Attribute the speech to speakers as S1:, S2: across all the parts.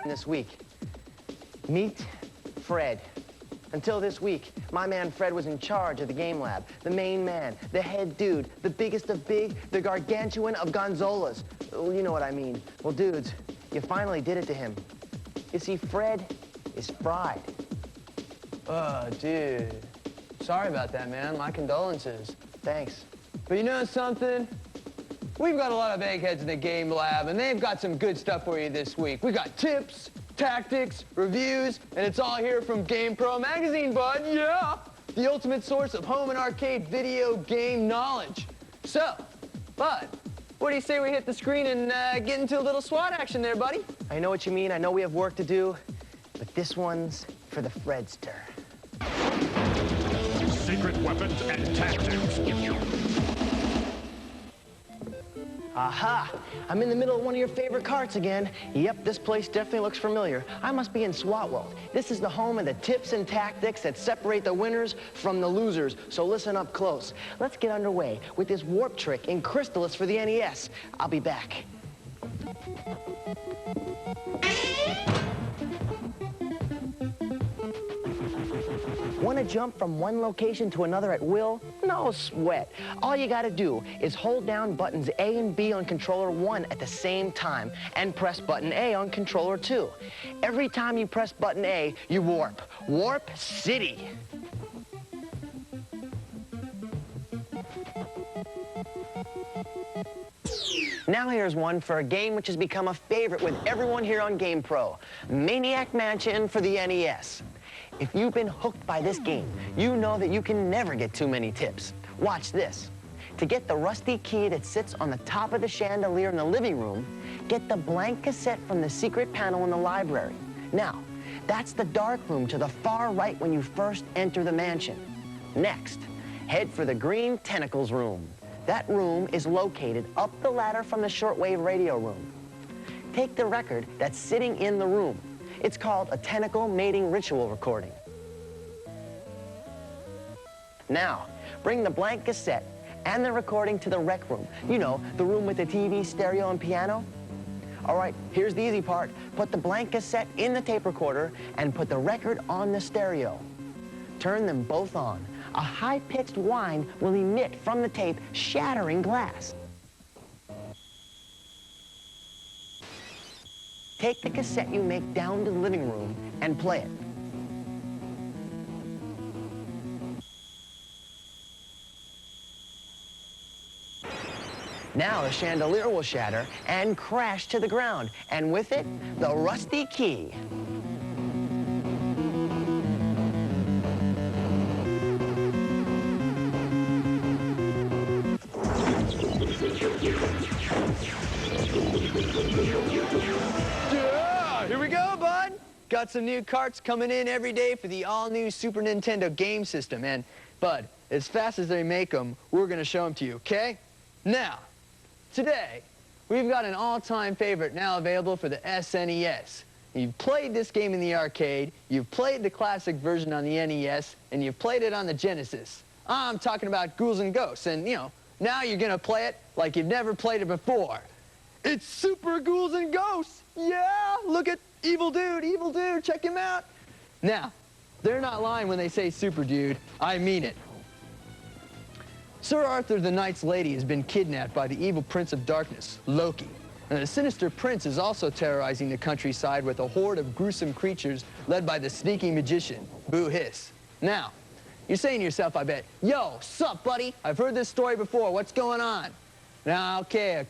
S1: this week. Meet Fred. Until this week, my man Fred was in charge of the game lab, the main man, the head dude, the biggest of big, the gargantuan of Gonzolas. Well, you know what I mean. Well, dudes, you finally did it to him. You see, Fred is fried.
S2: Oh, dude. Sorry about that, man. My condolences.
S1: Thanks.
S2: But you know something? We've got a lot of eggheads in the game lab, and they've got some good stuff for you this week. We got tips, tactics, reviews, and it's all here from GamePro magazine, bud. Yeah! The ultimate source of home and arcade video game knowledge. So, bud, what do you say we hit the screen and get into a little SWAT action there, buddy?
S1: I know what you mean. I know we have work to do, but this one's for the Fredster.
S3: Secret weapons and tactics.
S1: Aha! I'm in the middle of one of your favorite carts again. Yep, this place definitely looks familiar. I must be in SWAT World. This is the home of the tips and tactics that separate the winners from the losers, so listen up close. Let's get underway with this warp trick in Crystallis for the NES. I'll be back. Want to jump from one location to another at will? No sweat. All you got to do is hold down buttons A and B on controller 1 at the same time and press button A on controller 2. Every time you press button A, you warp. Warp City. Now here's one for a game which has become a favorite with everyone here on GamePro, Maniac Mansion for the NES. If you've been hooked by this game, you know that you can never get too many tips. Watch this. To get the rusty key that sits on the top of the chandelier in the living room, get the blank cassette from the secret panel in the library. Now, that's the dark room to the far right when you first enter the mansion. Next, head for the green tentacles room. That room is located up the ladder from the shortwave radio room. Take the record that's sitting in the room. It's called a tentacle mating ritual recording. Now, bring the blank cassette and the recording to the rec room. You know, the room with the TV, stereo, and piano. All right, here's the easy part. Put the blank cassette in the tape recorder and put the record on the stereo. Turn them both on. A high-pitched whine will emit from the tape, shattering glass. Take the cassette you make down to the living room and play it. Now the chandelier will shatter and crash to the ground, and with it, the rusty key.
S2: Here we go, bud. Got some new carts coming in every day for the all-new Super Nintendo game system. And, bud, as fast as they make them, we're going to show them to you, okay? Now, today, we've got an all-time favorite now available for the SNES. You've played this game in the arcade, you've played the classic version on the NES, and you've played it on the Genesis. I'm talking about Ghouls and Ghosts, and, you know, now you're going to play it like you've never played it before. It's Super Ghouls and Ghosts! Yeah! Look at Evil Dude, check him out! Now, they're not lying when they say Super Dude. I mean it. Sir Arthur the Knight's Lady has been kidnapped by the evil Prince of Darkness, Loki. And the sinister prince is also terrorizing the countryside with a horde of gruesome creatures led by the sneaky magician, Boo Hiss. Now, you're saying to yourself, I bet, yo, sup, buddy? I've heard this story before. What's going on? Now, okay.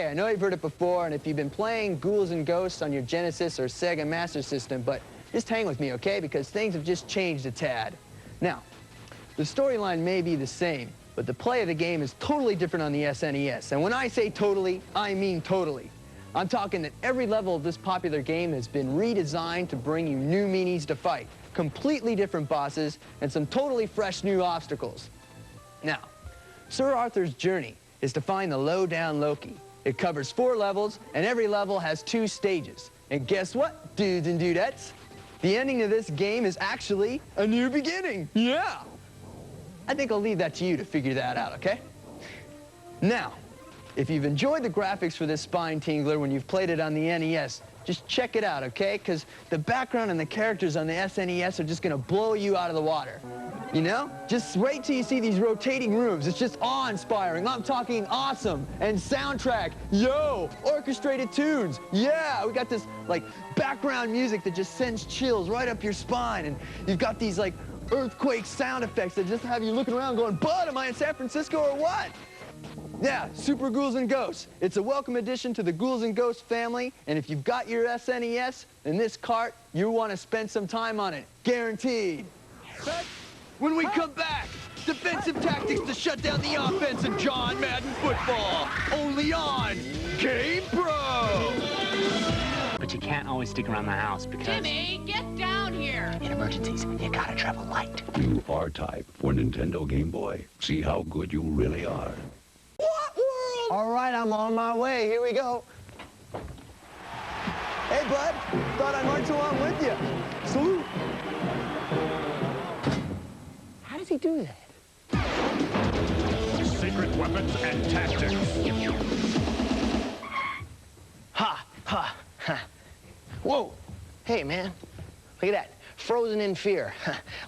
S2: I know you've heard it before, and if you've been playing Ghouls and Ghosts on your Genesis or Sega Master System, but just hang with me, okay? Because things have just changed a tad. Now, the storyline may be the same, but the play of the game is totally different on the SNES. And when I say totally, I mean totally. I'm talking that every level of this popular game has been redesigned to bring you new meanies to fight, completely different bosses, and some totally fresh new obstacles. Now, Sir Arthur's journey is to find the low-down Loki. It covers 4 levels, and every level has 2 stages. And guess what, dudes and dudettes? The ending of this game is actually a new beginning. Yeah! I think I'll leave that to you to figure that out, okay? Now, if you've enjoyed the graphics for this spine tingler when you've played it on the NES, just check it out, okay? Because the background and the characters on the SNES are just gonna blow you out of the water. You know? Just wait till you see these rotating rooms. It's just awe-inspiring. I'm talking awesome. And soundtrack, yo! Orchestrated tunes, yeah! We got this, like, background music that just sends chills right up your spine. And you've got these, like, earthquake sound effects that just have you looking around going, Bud, am I in San Francisco or what? Yeah, Super Ghouls and Ghosts. It's a welcome addition to the Ghouls and Ghosts family, and if you've got your SNES in this cart, you want to spend some time on it. Guaranteed. When we come back, defensive tactics to shut down the offense in John Madden football. Only on GamePro.
S4: But you can't always stick around the house because...
S5: Jimmy, get down here!
S1: In emergencies, you gotta travel light.
S6: New R-Type for Nintendo Game Boy. See how good you really are.
S1: What world? All right, I'm on my way. Here we go.
S2: Hey, bud, thought I'd march along with you. Salute.
S1: How does he do that?
S3: Secret weapons and tactics.
S1: Ha, ha, ha. Whoa. Hey, man. Look at that. Frozen in fear.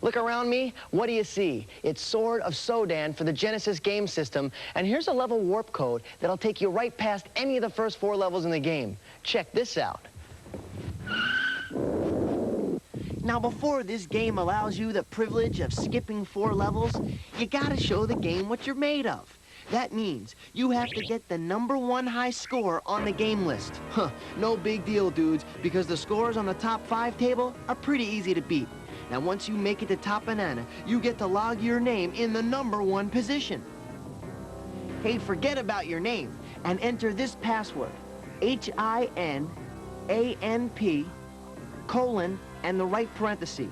S1: Look around me. What do you see? It's Sword of Sodan for the Genesis game system. And here's a level warp code that'll take you right past any of the first 4 levels in the game. Check this out. Now, before this game allows you the privilege of skipping 4 levels, you gotta show the game what you're made of. That means you have to get the #1 high score on the game list. Huh, no big deal, dudes, because the scores on the top 5 table are pretty easy to beat. Now, once you make it to top banana, you get to log your name in the #1 position. Hey, forget about your name and enter this password, HINANP, colon, and the right parenthesis.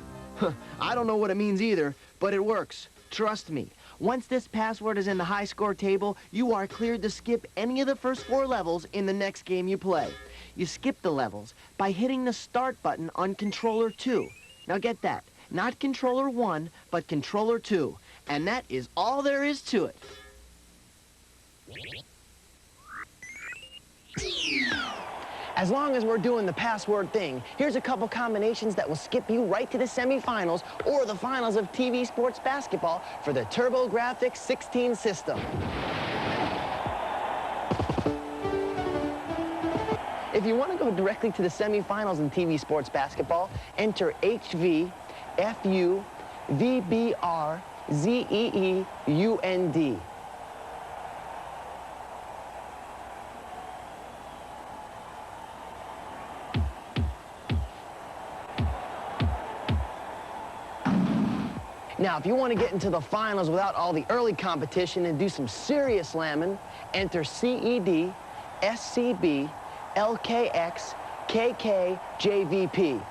S1: I don't know what it means either, but it works. Trust me. Once this password is in the high score table, you are cleared to skip any of the first 4 levels in the next game you play. You skip the levels by hitting the start button on controller 2. Now get that, not controller 1, but controller 2. And that is all there is to it. As long as we're doing the password thing, here's a couple combinations that will skip you right to the semifinals or the finals of TV sports basketball for the TurboGrafx 16 system. If you want to go directly to the semifinals in TV sports basketball, enter HV, FU, VBR, ZEE, UND. Now, if you want to get into the finals without all the early competition and do some serious slamming, enter CED, SCB, LKX, KK, JVP.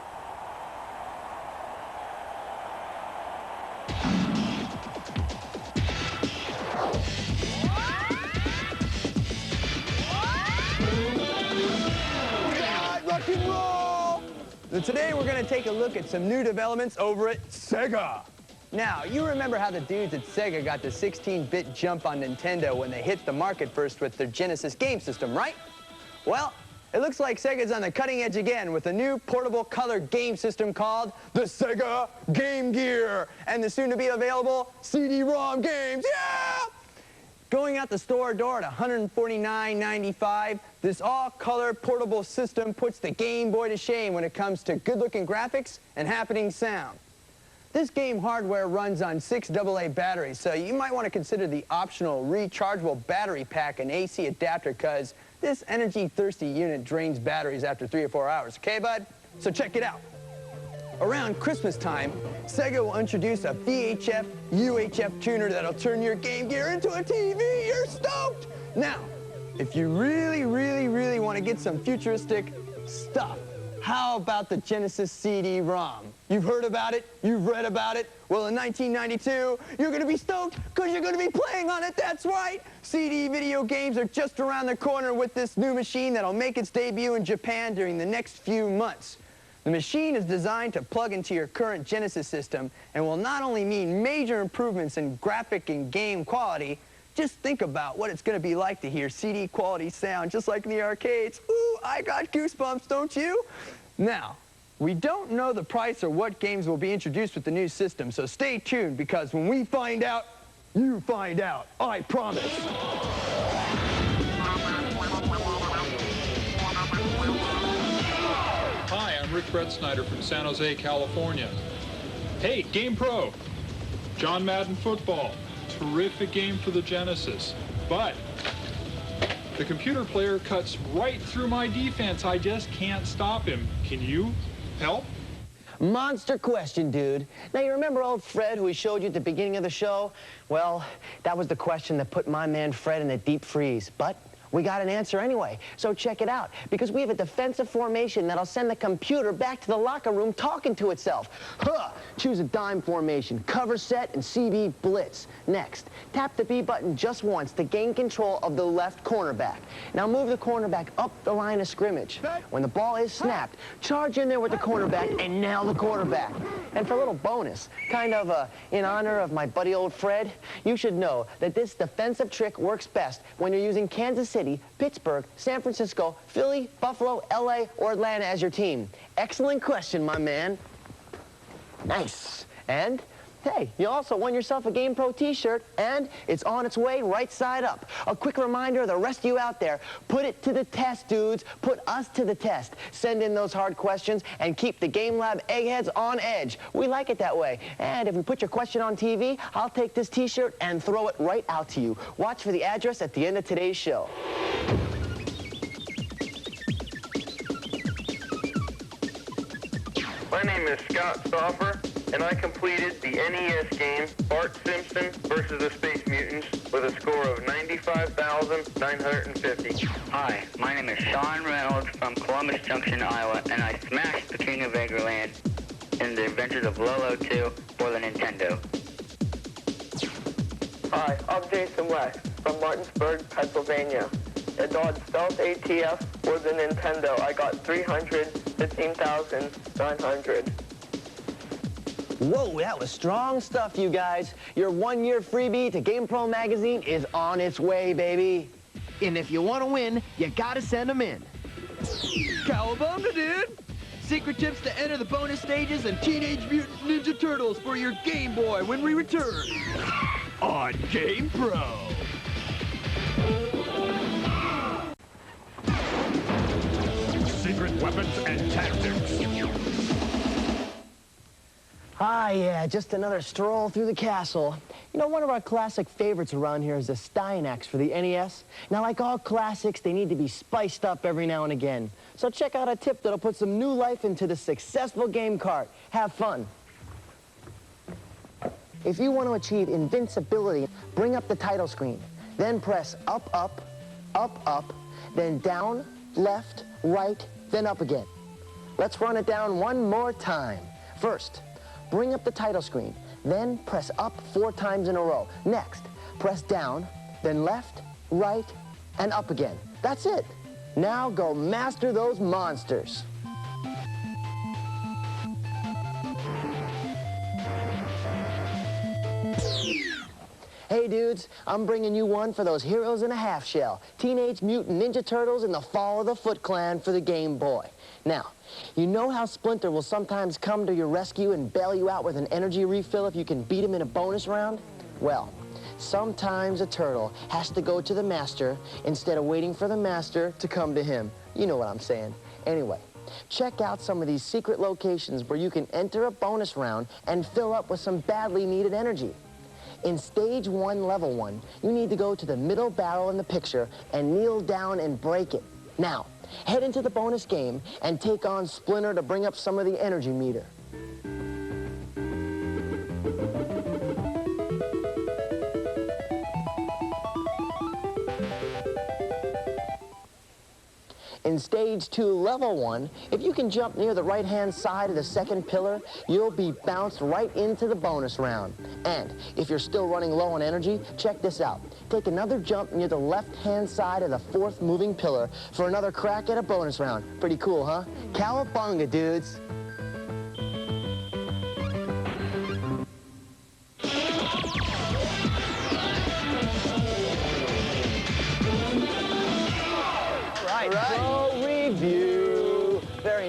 S2: Rock and roll! So today we're going to take a look at some new developments over at Sega. Now, you remember how the dudes at Sega got the 16-bit jump on Nintendo when they hit the market first with their Genesis game system, right? Well, it looks like Sega's on the cutting edge again with a new portable color game system called the Sega Game Gear and the soon-to-be available CD-ROM games, yeah! Going out the store door at $149.95, this all-color portable system puts the Game Boy to shame when it comes to good-looking graphics and happening sound. This game hardware runs on 6 AA batteries, so you might want to consider the optional rechargeable battery pack and AC adapter, because this energy-thirsty unit drains batteries after 3 or 4 hours. Okay, bud? So check it out. Around Christmas time, Sega will introduce a VHF UHF tuner that'll turn your Game Gear into a TV. You're stoked! Now, if you really want to get some futuristic stuff, how about the Genesis CD-ROM? You've heard about it, you've read about it. Well, in 1992, you're gonna be stoked because you're gonna be playing on it, that's right! CD video games are just around the corner with this new machine that'll make its debut in Japan during the next few months. The machine is designed to plug into your current Genesis system and will not only mean major improvements in graphic and game quality, just think about what it's going to be like to hear CD quality sound just like in the arcades. Ooh, I got goosebumps, don't you? Now, we don't know the price or what games will be introduced with the new system, so stay tuned because when we find out, you find out. I promise.
S7: Hi, I'm Rick Brett Snyder from San Jose, California. Hey, GamePro. John Madden Football. Terrific game for the Genesis. But the computer player cuts right through my defense. I just can't stop him. Can you help?
S1: Monster question, dude. Now, you remember old Fred, who we showed you at the beginning of the show? Well, that was the question that put my man Fred in a deep freeze. But we got an answer anyway, so check it out. Because we have a defensive formation that'll send the computer back to the locker room talking to itself. Huh! Choose a dime formation, cover set, and CB blitz. Next, tap the B button just once to gain control of the left cornerback. Now move the cornerback up the line of scrimmage. When the ball is snapped, charge in there with the cornerback and nail the quarterback. And for a little bonus, kind of in honor of my buddy old Fred, you should know that this defensive trick works best when you're using Kansas City, Pittsburgh, San Francisco, Philly, Buffalo, LA, or Atlanta as your team. Excellent question, my man. Nice. And, hey, you also won yourself a GamePro t-shirt, and it's on its way right side up. A quick reminder to the rest of you out there, put it to the test, dudes. Put us to the test. Send in those hard questions and keep the Game Lab eggheads on edge. We like it that way. And if we put your question on TV, I'll take this t-shirt and throw it right out to you. Watch for the address at the end of today's show.
S8: My name is Scott Stoffer, and I completed the NES game Bart Simpson versus the Space Mutants with a score of 95,950.
S9: Hi, my name is Sean Reynolds from Columbus Junction, Iowa, and I smashed the King of Eggland in the Adventures of Lolo 2 for the Nintendo.
S8: Hi, I'm Jason West from Martinsburg, Pennsylvania. A Dodge Stealth ATF for the Nintendo. I got 315,900.
S1: Whoa, that was strong stuff, you guys. Your one-year freebie to GamePro magazine is on its way, baby. And if you want to win, you gotta send them in.
S2: Cowabunga, dude! Secret tips to enter the bonus stages and Teenage Mutant Ninja Turtles for your Game Boy when we return on GamePro.
S3: Secret weapons and tactics.
S1: Ah, yeah, just another stroll through the castle. You know, one of our classic favorites around here is the Steinax for the NES. Now, like all classics, they need to be spiced up every now and again. So check out a tip that'll put some new life into the successful game cart. Have fun. If you want to achieve invincibility, bring up the title screen. Then press up, up, up, up, then down, left, right, then up again. Let's run it down one more time. First, bring up the title screen, then press up 4 times in a row. Next, press down, then left, right, and up again. That's it. Now go master those monsters. Hey dudes, I'm bringing you one for those heroes in a half shell. Teenage Mutant Ninja Turtles in the Fall of the Foot Clan for the Game Boy. Now, you know how Splinter will sometimes come to your rescue and bail you out with an energy refill if you can beat him in a bonus round? Well, sometimes a turtle has to go to the master instead of waiting for the master to come to him. You know what I'm saying. Anyway, check out some of these secret locations where you can enter a bonus round and fill up with some badly needed energy. In Stage 1, Level 1, you need to go to the middle barrel in the picture and kneel down and break it. Now, head into the bonus game and take on Splinter to bring up some of the energy meter. In Stage 2, Level 1, if you can jump near the right-hand side of the second pillar, you'll be bounced right into the bonus round. And if you're still running low on energy, check this out. Take another jump near the left-hand side of the 4th moving pillar for another crack at a bonus round. Pretty cool, huh? Cowabunga, dudes.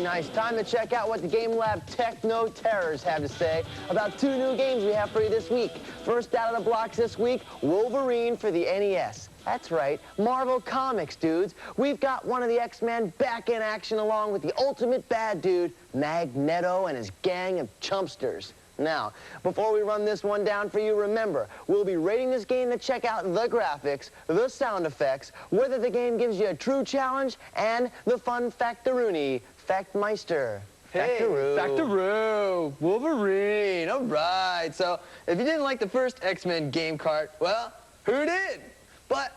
S1: nice. Time to check out what the Game Lab Techno Terrors have to say about 2 new games we have for you this week. First out of the blocks this week, Wolverine for the NES. That's right, Marvel Comics, dudes. We've got one of the X-Men back in action along with the ultimate bad dude, Magneto and his gang of chumpsters. Now, before we run this one down for you, remember, we'll be rating this game to check out the graphics, the sound effects, whether the game gives you a true challenge, and the fun factaroony, Factmeister.
S2: Hey,
S1: Factaroo.
S2: Factaroo, Wolverine, all right. So, if you didn't like the first X-Men game cart, well, who did? But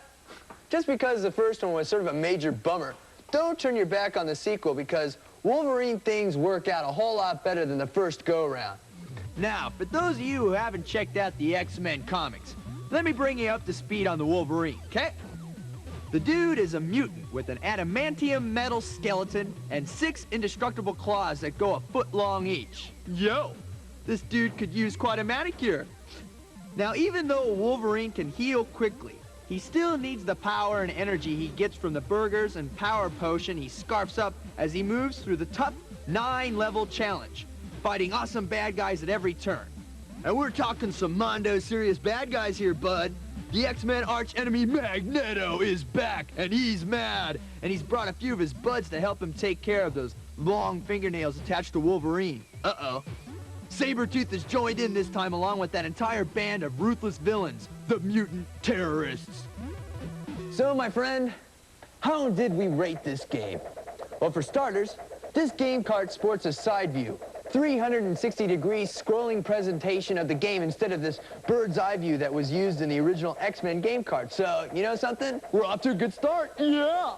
S2: just because the first one was sort of a major bummer, don't turn your back on the sequel because Wolverine things work out a whole lot better than the first go-around.
S10: Now, for those of you who haven't checked out the X-Men comics, let me bring you up to speed on the Wolverine, okay? The dude is a mutant with an adamantium metal skeleton and 6 indestructible claws that go a foot long each. Yo, this dude could use quite a manicure. Now, even though Wolverine can heal quickly, he still needs the power and energy he gets from the burgers and power potion he scarfs up as he moves through the tough 9-level challenge, fighting awesome bad guys at every turn. And we're talking some Mondo serious bad guys here, bud. The X-Men arch enemy Magneto is back, and he's mad. And he's brought a few of his buds to help him take care of those long fingernails attached to Wolverine. Uh-oh. Sabretooth is joined in this time along with that entire band of ruthless villains, the Mutant Terrorists.
S2: So, my friend, how did we rate this game? Well, for starters, this game cart sports a side view, 360-degree scrolling presentation of the game instead of this bird's eye view that was used in the original X-Men game cart. So, you know something? We're off to a good start. Yeah!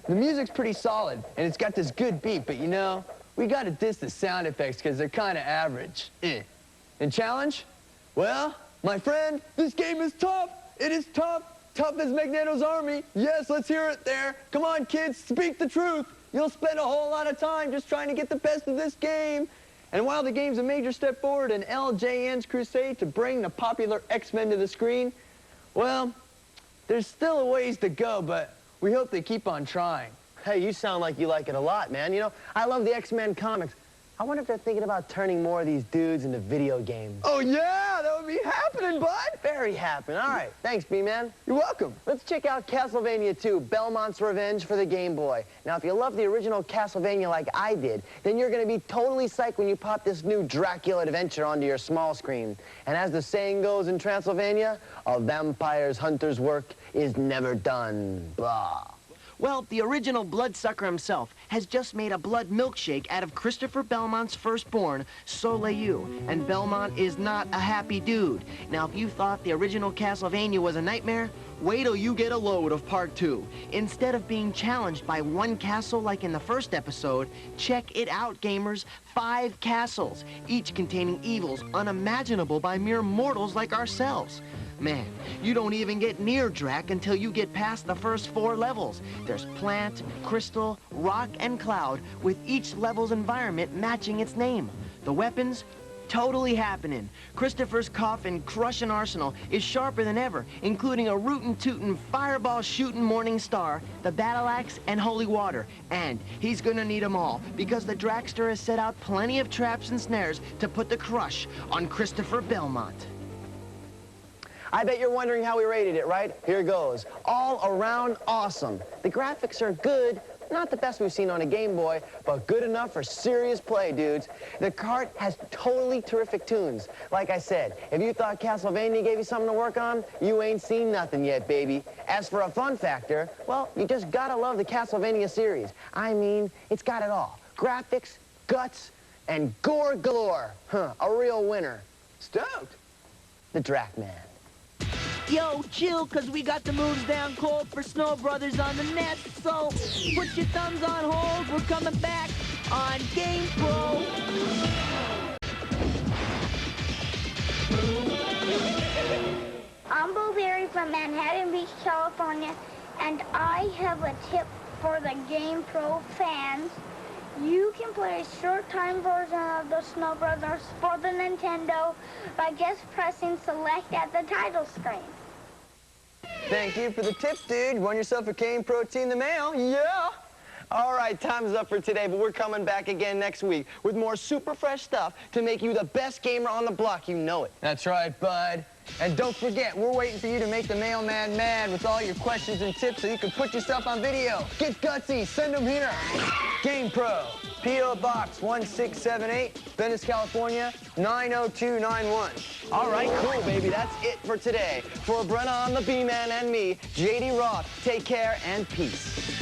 S2: The music's pretty solid, and it's got this good beat, but you know, we gotta diss the sound effects because they're kind of average. And challenge? Well, my friend, this game is tough. It is tough. Tough as Magneto's army. Yes, let's hear it there. Come on, kids, speak the truth. You'll spend a whole lot of time just trying to get the best of this game. And while the game's a major step forward in LJN's crusade to bring the popular X-Men to the screen, well, there's still a ways to go, but we hope they keep on trying.
S1: Hey, you sound like you like it a lot, man. You know, I love the X-Men comics. I wonder if they're thinking about turning more of these dudes into video games.
S2: Oh, yeah, that would be happening, bud.
S1: Very happening. All right, thanks, B-Man.
S2: You're welcome.
S1: Let's check out Castlevania 2, Belmont's Revenge for the Game Boy. Now, if you love the original Castlevania like I did, then you're going to be totally psyched when you pop this new Dracula adventure onto your small screen. And as the saying goes in Transylvania, a vampire's hunter's work is never done. Blah.
S11: Well, the original bloodsucker himself has just made a blood milkshake out of Christopher Belmont's firstborn, Soleil, and Belmont is not a happy dude. Now, if you thought the original Castlevania was a nightmare, wait till you get a load of Part 2. Instead of being challenged by one castle like in the first episode, check it out, gamers. 5 castles, each containing evils unimaginable by mere mortals like ourselves. Man, you don't even get near Drac until you get past the first 4 levels. There's plant, crystal, rock, and cloud, with each level's environment matching its name. The weapons, totally happening. Christopher's cough and crushing arsenal is sharper than ever, including a rootin'-tootin' fireball-shootin' morning star, the battle axe, and holy water. And he's gonna need them all, because the Dragster has set out plenty of traps and snares to put the crush on Christopher Belmont.
S1: I bet you're wondering how we rated it, right? Here goes. All around awesome. The graphics are good. Not the best we've seen on a Game Boy, but good enough for serious play, dudes. The cart has totally terrific tunes. Like I said, if you thought Castlevania gave you something to work on, you ain't seen nothing yet, baby. As for a fun factor, well, you just gotta love the Castlevania series. I mean, it's got it all. Graphics, guts, and gore galore. Huh, a real winner. Stoked. The Drac Man.
S10: Yo, chill, cause we got the moves down cold for Snow Brothers on the net. So, put your thumbs on hold, we're coming back on GamePro.
S12: I'm Blueberry from Manhattan Beach, California, and I have a tip for the GamePro fans. You can play a short-time version of the Snow Brothers for the Nintendo by just pressing select at the title screen.
S2: Thank you for the tip, dude. You won yourself a GamePro TV in the mail. Yeah.
S1: All right, time's up for today, but we're coming back again next week with more super fresh stuff to make you the best gamer on the block. You know it.
S2: That's right, bud. And don't forget, we're waiting for you to make the mailman mad with all your questions and tips so you can put yourself on video. Get gutsy, send them here. GamePro, P.O. Box 1678, Venice, California, 90291.
S1: All right, cool, baby. That's it for today. For Brenna on the B-Man and me, J.D. Roth, take care and peace.